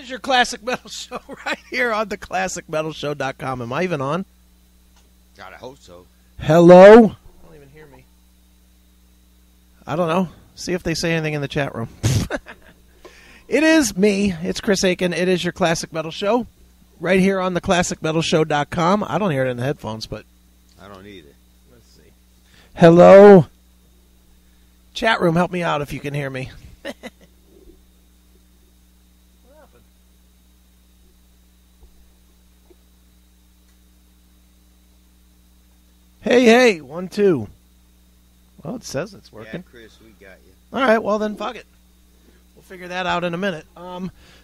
is your Classic Metal Show right here on the ClassicMetalShow.com. Am I even on? God, I hope so. Hello? Don't even hear me. I don't know. See if they say anything in the chat room. It is me. It's Chris Aiken. It is your Classic Metal Show right here on the ClassicMetalShow.com. I don't hear it in the headphones, but I don't either. let's see. Hello? Chat room, help me out if you can hear me. What happened? Hey, 1, 2. Well, it says it's working. Yeah, Chris, we got you. All right, well then, fuck it. We'll figure that out in a minute.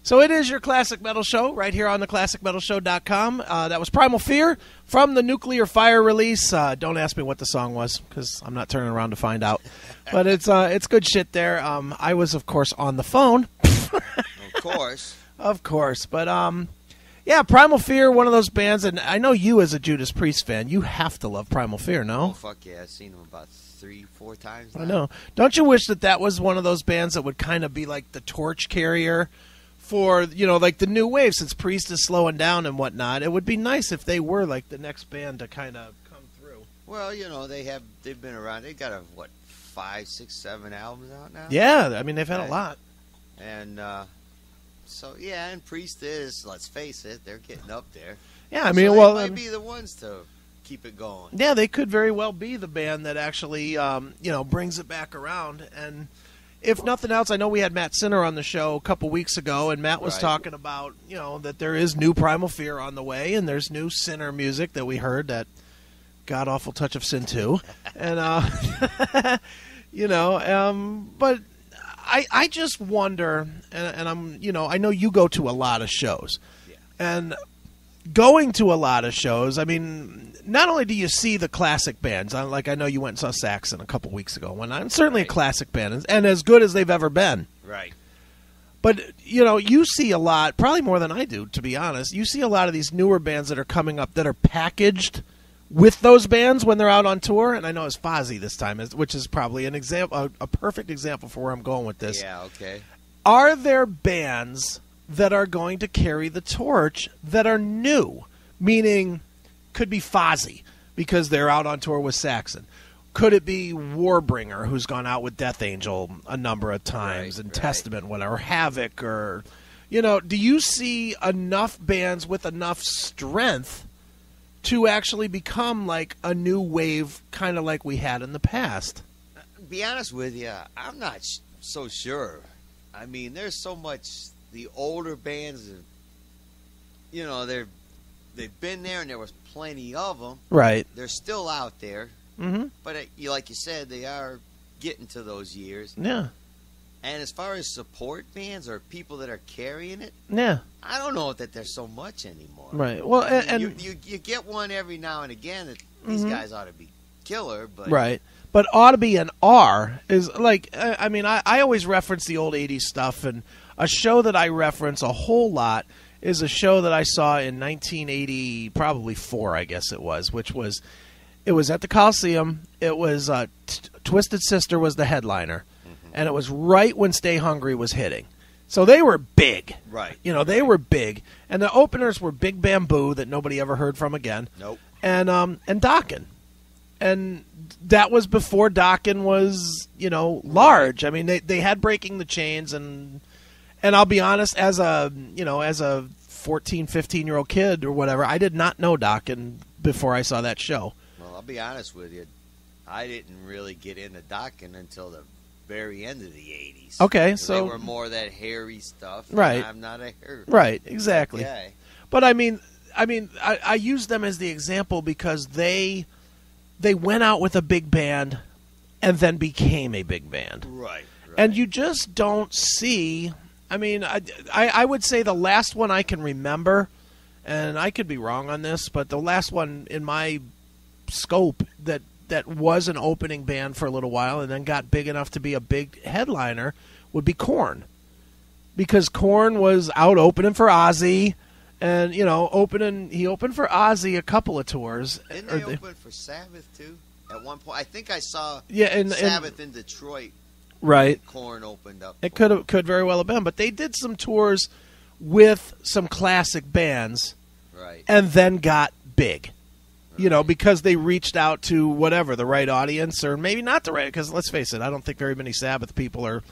So it is your Classic Metal Show right here on the ClassicMetalShow.com. That was Primal Fear from the Nuclear Fire release. Don't ask me what the song was because I'm not turning around to find out. But it's good shit there. I was, of course, on the phone. Of course. Of course. But, yeah, Primal Fear, one of those bands, and I know you as a Judas Priest fan, you have to love Primal Fear, no? Oh, fuck yeah. I've seen them about 3-4 times now. I know. Don't you wish that was one of those bands that would kind of be like the torch carrier for, like the new wave, since Priest is slowing down and whatnot? It would be nice if they were like the next band to kind of come through. Well, they've been around. They got 5, 6, 7 albums out now? Yeah, I mean, they've had a lot. And, so, yeah, and Priest is, let's face it, they're getting up there. Yeah, I mean, so well, they might be the ones to keep it going. Yeah, they could very well be the band that actually, brings it back around. And if nothing else, I know we had Matt Sinner on the show a couple weeks ago, and Matt was talking about, that there is new Primal Fear on the way, and there's new Sinner music that we heard, that god-awful touch of sin too. And, but I just wonder, and I'm, I know you go to a lot of shows, and going to a lot of shows, I mean, not only do you see the classic bands, like I know you went and saw Saxon a couple weeks ago, when I'm certainly a classic band, and as good as they've ever been. Right. But, you see a lot, probably more than I do, to be honest. You see a lot of these newer bands that are coming up that are packaged with those bands when they're out on tour, and I know it's Fozzy this time, which is probably an example, a perfect example for where I'm going with this. Yeah, okay. Are there bands that are going to carry the torch that are new? Meaning, could be Fozzy, because they're out on tour with Saxon. Could it be Warbringer, who's gone out with Death Angel a number of times, and Testament, whatever, Havoc, or, do you see enough bands with enough strength to actually become like a new wave, kind of like we had in the past? To be honest with you, I'm not so sure. I mean, there's so much. The older bands, they've been there, and there was plenty of them. Right. They're still out there. Mm-hmm. But like you said, they are getting to those years. Yeah. And as far as support bands or people that are carrying it, yeah, I don't know that there's so much anymore. Right. Well, and you get one every now and again that these guys ought to be killer, but right. But ought to be an R is like, I mean, I always reference the old 80s stuff, and a show that I reference a whole lot is a show that I saw in 1980, probably 4, I guess it was, it was at the Coliseum. It was Twisted Sister was the headliner, and it was right when Stay Hungry was hitting. So they were big. Right. They were big. And the openers were Big Bamboo, that nobody ever heard from again. Nope. And Dokken. And that was before Dokken was, large. I mean, they had Breaking the Chains, and I'll be honest, as a 14, 15-year-old kid or whatever, I did not know Dokken before I saw that show. Well, I'll be honest with you. I didn't really get into Dokken until the very end of the 80s. Okay, so they were more of that hairy stuff. Right. I'm not a hairy. Right, exactly. Yeah. But I mean, I use them as the example because they went out with a big band and then became a big band. Right. And you just don't see. I mean, I would say the last one I can remember, and I could be wrong on this, but the last one in my scope that was an opening band for a little while and then got big enough to be a big headliner would be Korn. Because Korn was out opening for Ozzy, and, he opened for Ozzy a couple of tours. Didn't they open for Sabbath, too? At one point, I think I saw Sabbath in Detroit. Right. Korn opened up. It could very well have been, but they did some tours with some classic bands, Right. and then got big. You know, because they reached out to whatever, the right audience, or maybe not the right, because let's face it, I don't think very many Sabbath people are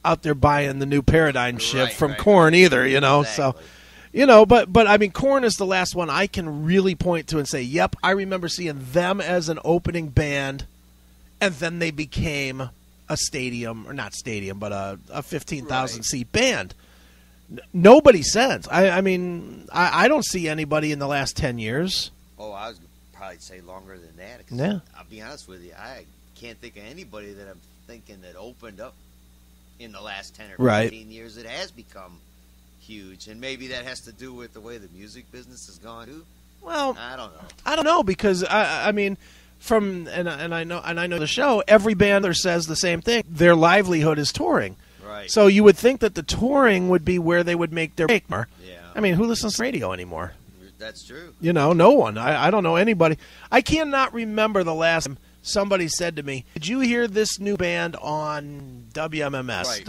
out there buying the new Paradigm shift from Korn either, you know. Exactly. So, you know, but I mean, Korn is the last one I can really point to and say, yep, I remember seeing them as an opening band, and then they became a stadium, or not stadium, but a 15,000 seat band. Nobody since. I mean, I don't see anybody in the last 10 years. Oh, I was probably say longer than that. 'Cause Yeah. I'll be honest with you, I can't think of anybody that I'm thinking that opened up in the last 10 or 15 years that has become huge. And maybe that has to do with the way the music business has gone too. Well, I don't know. I don't know, because I mean, from and I know the show, every band there says the same thing. Their livelihood is touring. Right. So you would think that the touring would be where they would make their break. Yeah. I mean, who listens to radio anymore? That's true. You know, no one. I don't know anybody. I cannot remember the last time somebody said to me, "Did you hear this new band on WMMS, Right.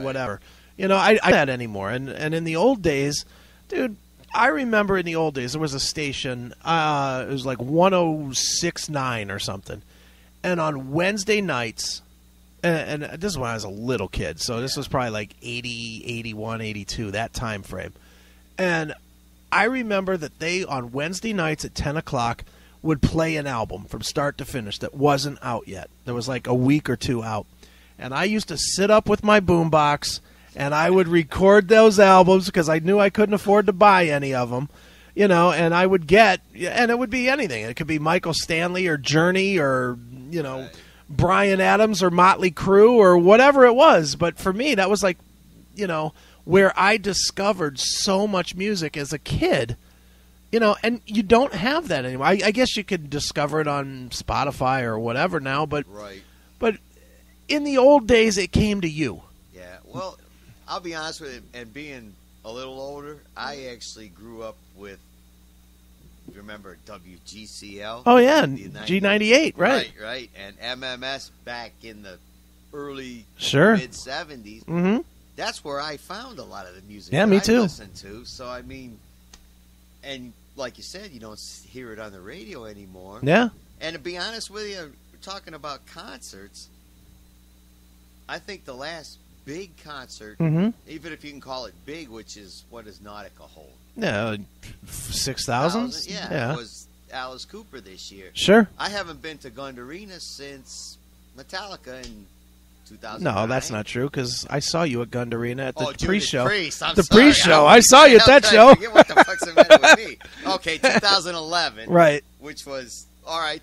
whatever?" You know, I don't do that anymore. And in the old days, dude, I remember in the old days there was a station. It was like 106.9 or something, and on Wednesday nights. And this is when I was a little kid, so this was probably like 80, 81, 82, that time frame. And I remember that they, on Wednesday nights at 10 o'clock, would play an album from start to finish that wasn't out yet. There was like a week or two out. And I used to sit up with my boombox, and I would record those albums because I knew I couldn't afford to buy any of them. You know, and I would get, and it would be anything. It could be Michael Stanley or Journey or, you know, Right. Bryan Adams or Motley Crue or whatever it was. But for me, that was like, you know, where I discovered so much music as a kid, you know, and you don't have that anymore. I guess you could discover it on Spotify or whatever now, but in the old days, it came to you. Yeah, well, I'll be honest with you, and being a little older, I actually grew up with, you remember WGCL? Oh, yeah, G98, right. Right, and MMS back in the early mid-'70s. Mm-hmm. That's where I found a lot of the music Yeah, that me I too. listened to. So, I mean, and like you said, you don't hear it on the radio anymore. Yeah. And to be honest with you, we're talking about concerts. I think the last big concert, Mm-hmm. even if you can call it big, which is what does Nautica hold? Yeah, 6,000? Yeah, it was Alice Cooper this year. Sure. I haven't been to Gund Arena since Metallica in 2009. No, that's not true, because I saw you at Gund Arena at the pre-show. The pre-show. I saw you at that show. Forget what the fuck's the matter with me. Okay, 2011. Right. Which was,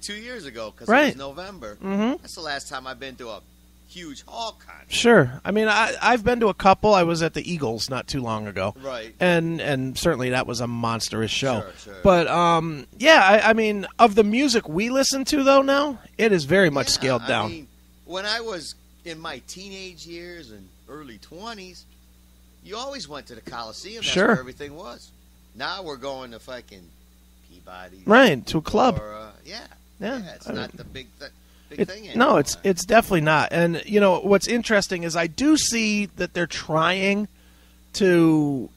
2 years ago, because Right. it was November. Mm-hmm. That's the last time I've been to a huge hall concert. Sure. I mean, I've been to a couple. I was at the Eagles not too long ago. Right. And certainly that was a monstrous show. Sure. But, yeah, I mean, of the music we listen to, though, now, it is very much scaled down. I mean, when I was in my teenage years and early 20s, you always went to the Coliseum. That's Sure. where everything was. Now we're going to fucking Peabody. Right, to a club. Or, Yeah. It's not the big thing anymore. No, it's definitely not. And, you know, what's interesting is I do see that they're trying to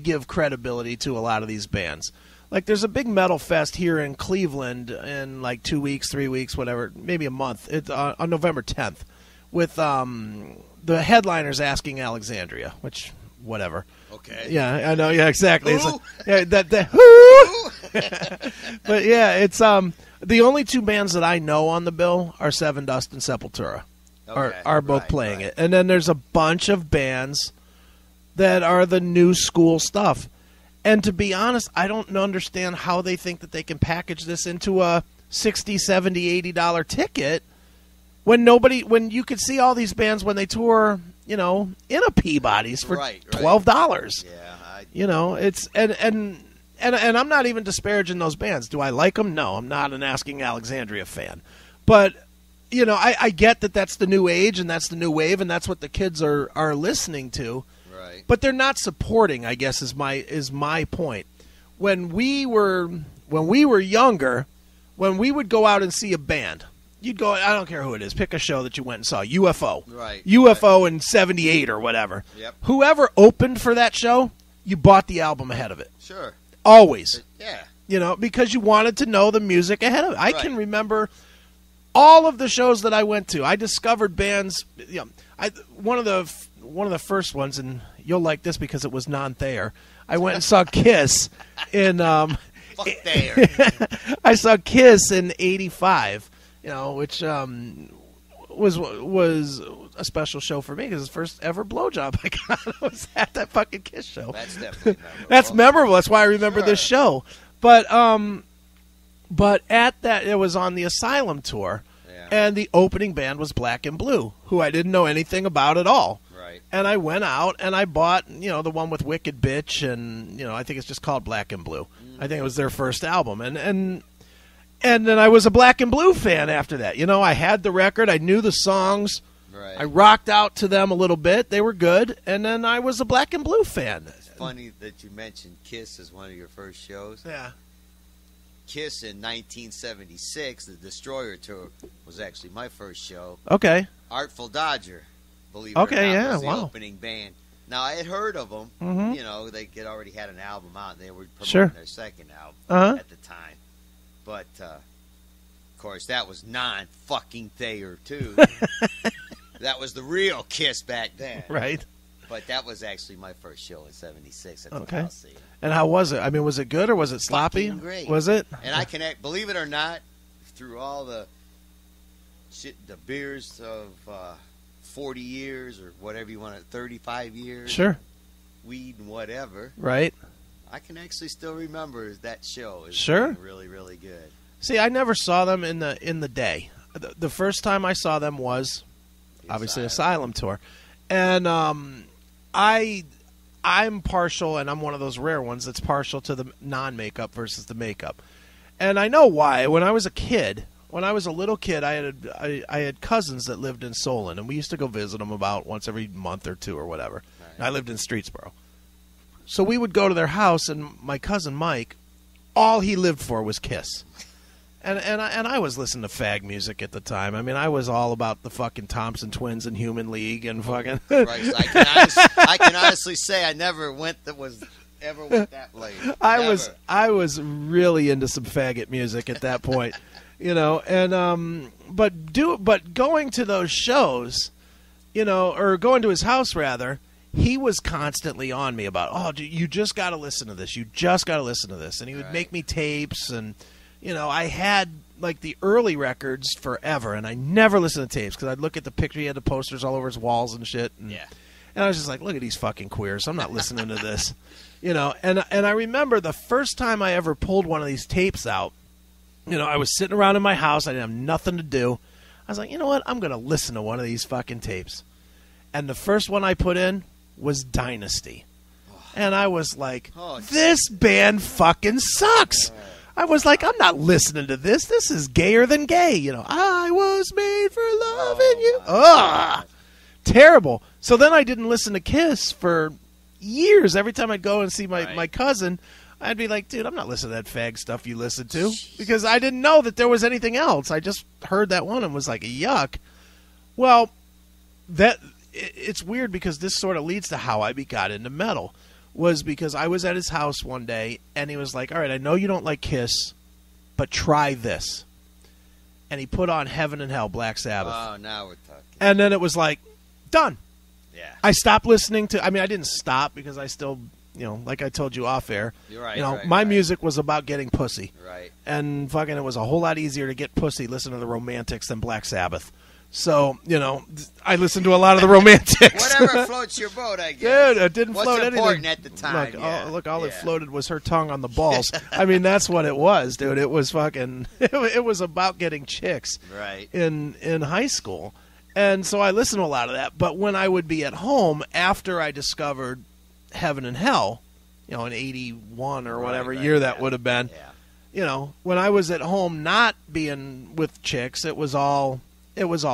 give credibility to a lot of these bands. Like, there's a big metal fest here in Cleveland in like 2 weeks, 3 weeks, whatever, maybe a month. It's on November 10th with the headliners Asking Alexandria, which, whatever. Okay. Yeah, I know. Yeah, exactly. Who? But yeah, it's the only two bands that I know on the bill are Seven Dust and Sepultura. Are both playing it, and then there's a bunch of bands that are the new school stuff. And to be honest, I don't understand how they think that they can package this into a $60, $70, $80 ticket when you could see all these bands when they tour, you know, in a Peabody's for $12. Yeah. You know, it's and I'm not even disparaging those bands. Do I like them? No, I'm not an Asking Alexandria fan. But, you know, I get that that's the new age and that's the new wave and that's what the kids are listening to. Right. But they're not supporting, I guess, is my point. When we were younger, when we would go out and see a band, you'd go, I don't care who it is, pick a show that you went and saw, UFO. Right. UFO in 78 or whatever. Yep. Whoever opened for that show you bought the album ahead of it. Sure. Always. Yeah. You know, because you wanted to know the music ahead of it. I can remember all of the shows that I went to. I discovered bands. You know, one of the first ones, and you'll like this because it was non-Thayer. I went and saw Kiss in. Fuck Thayer. I saw Kiss in '85. You know, which was a special show for me because it's the first ever blowjob I got was at that fucking Kiss show. That's definitely memorable. That's memorable. That's why I remember this show. But at that, it was on the Asylum tour, and the opening band was Black and Blue, who I didn't know anything about at all. Right. And I went out and I bought, the one with Wicked Bitch, and I think it's just called Black and Blue. I think it was their first album, and then I was a Black and Blue fan after that. I had the record, I knew the songs, I rocked out to them a little bit. They were good, and then I was a Black and Blue fan. Funny that you mentioned Kiss as one of your first shows. Yeah. Kiss in 1976, the Destroyer tour, was actually my first show. Okay. Artful Dodger, believe it or not, was the wow. opening band. Now, I had heard of them. Mm-hmm. They had already had an album out, and they were promoting their second album at the time. But, of course, that was non-fucking Thayer, too. That was the real Kiss back then. Right. But that was actually my first show in '76 at the Coliseum. And how was it? I mean, was it good or was it sloppy? Fucking great. Was it? And I can, believe it or not, through all the shit, the beers of 40 years or whatever you want, 35 years. Sure. Weed and whatever. Right. I can actually still remember that show. It was really, really good. See, I never saw them in the day. The first time I saw them was obviously Asylum tour, and I'm partial, and I'm one of those rare ones that's partial to the non-makeup versus the makeup, and I know why. When I was a little kid, I had cousins that lived in Solon, and we used to go visit them about once every month or two or whatever. Right. And I lived in Streetsboro, so we would go to their house, and my cousin Mike, all he lived for was Kiss. And I was listening to fag music at the time. I mean, I was all about the fucking Thompson Twins and Human League and fucking. Christ, I can honestly say I never went that late. I was really into some faggot music at that point, and but going to those shows, or going to his house rather. He was constantly on me about, dude, you just got to listen to this. You just got to listen to this, and he would make me tapes and. I had, like, the early records forever, and I never listened to tapes because I'd look at the picture. He had the posters all over his walls and shit. And I was just like, look at these fucking queers. I'm not listening to this. And I remember the first time I ever pulled one of these tapes out, I was sitting around in my house. I didn't have nothing to do. I was like, you know what? I'm going to listen to one of these fucking tapes. And the first one I put in was Dynasty. And I was like, this band fucking sucks. I was like, I'm not listening to this. This is gayer than gay. I was made for loving you. Ugh. Terrible. So then I didn't listen to Kiss for years. Every time I'd go and see my cousin, I'd be like, dude, I'm not listening to that fag stuff you listen to. Because I didn't know that there was anything else. I just heard that one and was like, yuck. Well, it's weird because this sort of leads to how I got into metal. Was because I was at his house one day, and he was like, all right, I know you don't like Kiss, but try this. And he put on Heaven and Hell, Black Sabbath. Oh, now we're talking. And then it was like, done. Yeah. I stopped listening to, I didn't stop because I still, like I told you off air, you're right, my music was about getting pussy. Right. And fucking it was a whole lot easier to get pussy listening to the Romantics than Black Sabbath. So, I listened to a lot of the Romantics. Whatever floats your boat, I guess. Dude, it didn't float anything. What's important at the time. All it floated was her tongue on the balls. That's what it was, dude. It was fucking, it was about getting chicks in high school. And so I listened to a lot of that. But when I would be at home after I discovered Heaven and Hell, in 81 or whatever year that would have been, when I was at home not being with chicks, it was all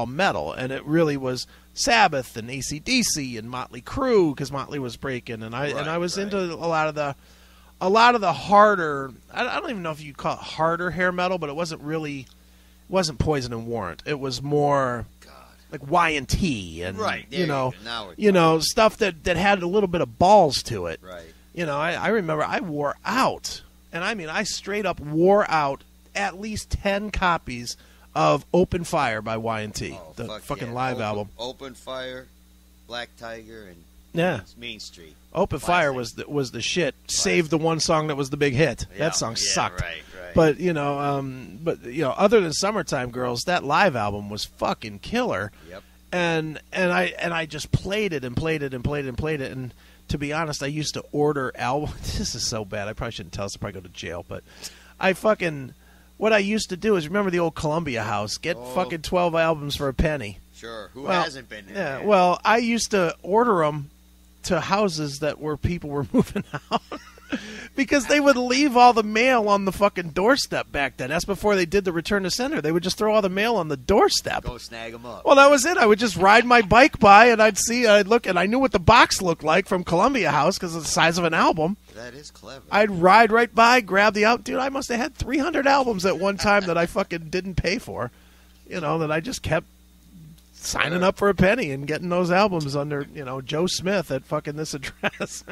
metal, and it really was Sabbath and AC/DC and Motley Crue because Motley was breaking, and I was into a lot of the harder. I don't even know if you'd call it harder hair metal, but it wasn't Poison and Warrant. It was more like Y&T and stuff that had a little bit of balls to it. Right. I remember I wore out, and I mean I straight up wore out at least 10 copies of Open Fire by Y&T, the fucking live album. Open Fire, Black Tiger, and Main Street. Open Fire was the shit. Save the one song that was the big hit. That song sucked. Right. But other than Summertime Girls, that live album was fucking killer. Yep. And I just played it and played it and played it and played it. And to be honest, I used to order albums. This is so bad. I probably shouldn't tell us. I'll probably go to jail. But what I used to do is remember the old Columbia House. Get fucking 12 albums for a penny. Sure. Who hasn't been there? Yeah. Well, I used to order them to houses where people were moving out. Because they would leave all the mail on the fucking doorstep back then. That's before they did the return to sender. They would just throw all the mail on the doorstep. Go snag them up. Well, that was it. I would just ride my bike by, and I'd look, and I knew what the box looked like from Columbia House because of the size of an album. That is clever. I'd ride right by, grab the album. Dude, I must have had 300 albums at one time that I fucking didn't pay for. That I just kept signing up for a penny and getting those albums under, Joe Smith at fucking this address.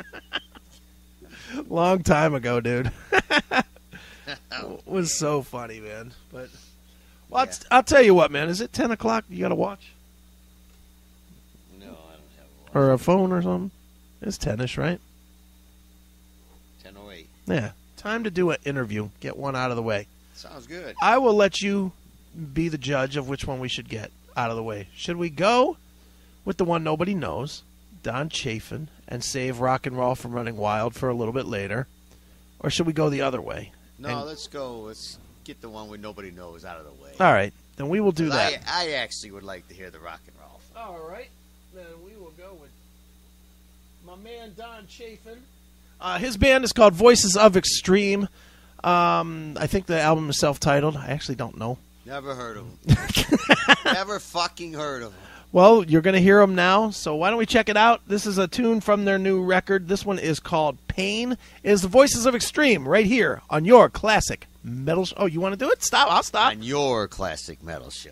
Long time ago, dude. It was so funny, man. But I'll tell you what, man. Is it 10 o'clock? You got to watch? No, I don't have a watch. Or a phone or something? It's 10-ish, right? 10:08. Yeah. Time to do an interview. Get one out of the way. Sounds good. I will let you be the judge of which one we should get out of the way. Should we go with the one nobody knows, Don Chafin, and save Rock and Roll from Running Wild for a little bit later? Or should we go the other way? No, let's go. Let's get the one where nobody knows out of the way. All right. Then we will do that. I actually would like to hear the Rock and Roll. All right. Then we will go with my man Don Chafin. His band is called Voices of Extreme. I think the album is self-titled. I actually don't know. Never heard of him. Never fucking heard of him. Well, you're going to hear them now, so why don't we check it out? This is a tune from their new record. This one is called Pain. It is the Voices of Extreme right here on your classic metal show. Oh, you want to do it? Stop. I'll stop. On your classic metal show.